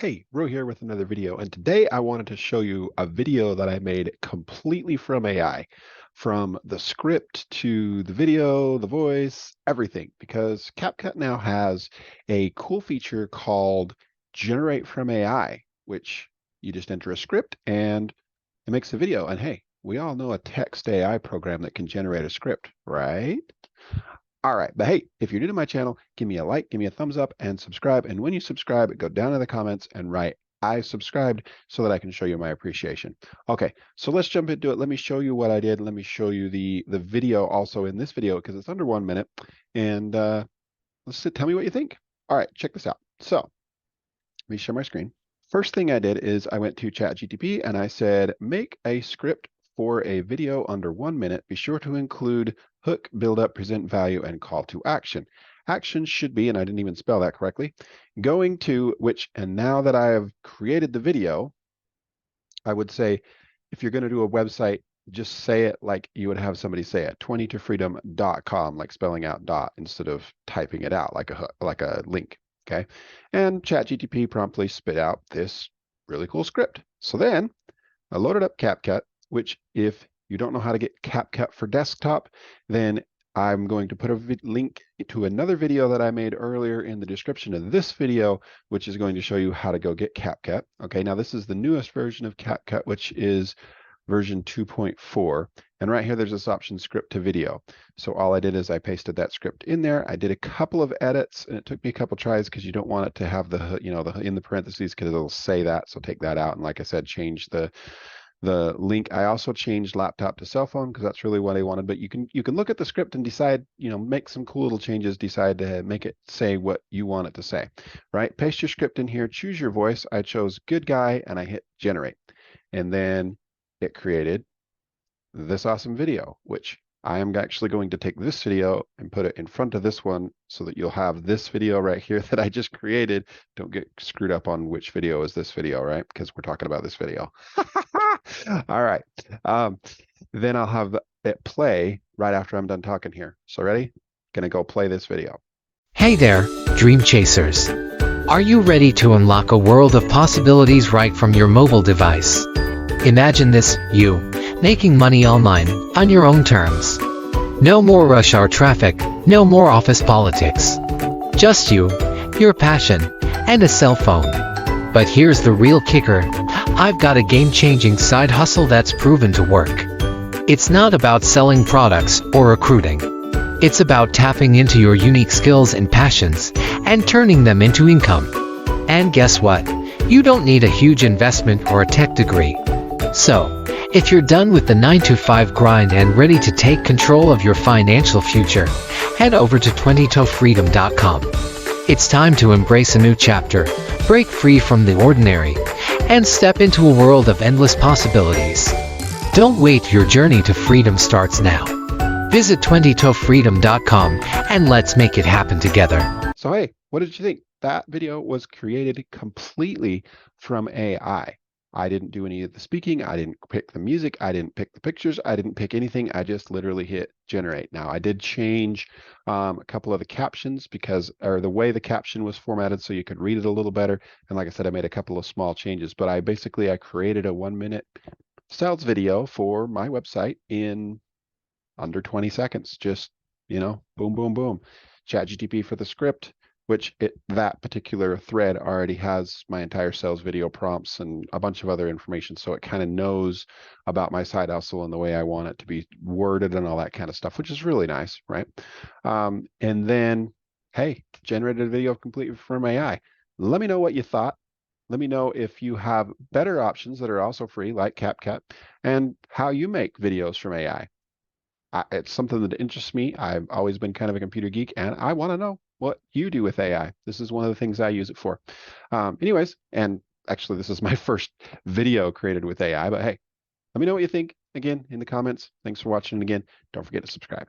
Hey, Ro here with another video, and today I wanted to show you a video that I made completely from AI, from the script to the video, the voice, everything, because CapCut now has a cool feature called Generate from AI, which you just enter a script and it makes a video. And hey, we all know a text AI program that can generate a script, right? All right, but hey, if you're new to my channel, give me a like, give me a thumbs up, and subscribe. And when you subscribe, go down in the comments and write, I subscribed, so that I can show you my appreciation. Okay, so let's jump into it. Let me show you what I did. Let me show you the video also in this video because it's under 1 minute. And tell me what you think. All right, check this out. So let me share my screen. First thing I did is I went to ChatGPT and I said, make a script for a video under 1 minute. Be sure to include hook, build up, present value, and call to action. Action should be, and I didn't even spell that correctly, going to which, and now that I have created the video, I would say, if you're going to do a website, just say it like you would have somebody say it, 20tofreedom.com, like spelling out dot instead of typing it out like a link. Okay. And ChatGPT promptly spit out this really cool script. So then I loaded up CapCut, which if you don't know how to get CapCut for desktop, then I'm going to put a link to another video that I made earlier in the description of this video, which is going to show you how to go get CapCut. Okay, now this is the newest version of CapCut, which is version 2.4. And right here, there's this option, script to video. So all I did is I pasted that script in there. I did a couple of edits, and it took me a couple tries because you don't want it to have the, the in the parentheses because it'll say that. So take that out. And like I said, change the link. I also changed laptop to cell phone because that's really what I wanted. But you can look at the script and decide, make some cool little changes, decide to make it say what you want it to say, right? Paste your script in here, choose your voice. I chose good guy and I hit generate. And then it created this awesome video, which I am actually going to take this video and put it in front of this one so that you'll have this video right here that I just created. Don't get screwed up on which video is this video, right? Because we're talking about this video. All right. Then I'll have it play right after I'm done talking here. So ready? Gonna go play this video. Hey there, dream chasers. Are you ready to unlock a world of possibilities right from your mobile device? Imagine this, you, making money online, on your own terms. No more rush hour traffic, no more office politics. Just you, your passion, and a cell phone. But here's the real kicker. I've got a game-changing side hustle that's proven to work. It's not about selling products or recruiting. It's about tapping into your unique skills and passions and turning them into income. And guess what? You don't need a huge investment or a tech degree. So, if you're done with the 9-to-5 grind and ready to take control of your financial future, head over to 20tofreedom.com. It's time to embrace a new chapter, break free from the ordinary, and step into a world of endless possibilities. Don't wait, your journey to freedom starts now. Visit 20tofreedom.com and let's make it happen together. So hey, what did you think? That video was created completely from AI. I didn't do any of the speaking. I didn't pick the music. I didn't pick the pictures. I didn't pick anything. I just literally hit generate. Now I did change a couple of the captions or the way the caption was formatted so you could read it a little better. And like I said, I made a couple of small changes, but I created a 1-minute sales video for my website in under 20 seconds. Just, boom, boom, boom. ChatGPT for the script, which that particular thread already has my entire sales video prompts and a bunch of other information. So it kind of knows about my side hustle and the way I want it to be worded and all that kind of stuff, which is really nice, right? And then, hey, generated a video completely from AI. Let me know what you thought. Let me know if you have better options that are also free, like CapCut, and how you make videos from AI. It's something that interests me. I've always been kind of a computer geek, and I want to know what you do with AI. This is one of the things I use it for. Anyways, and actually, this is my first video created with AI, but hey, let me know what you think again in the comments. Thanks for watching. And again, don't forget to subscribe.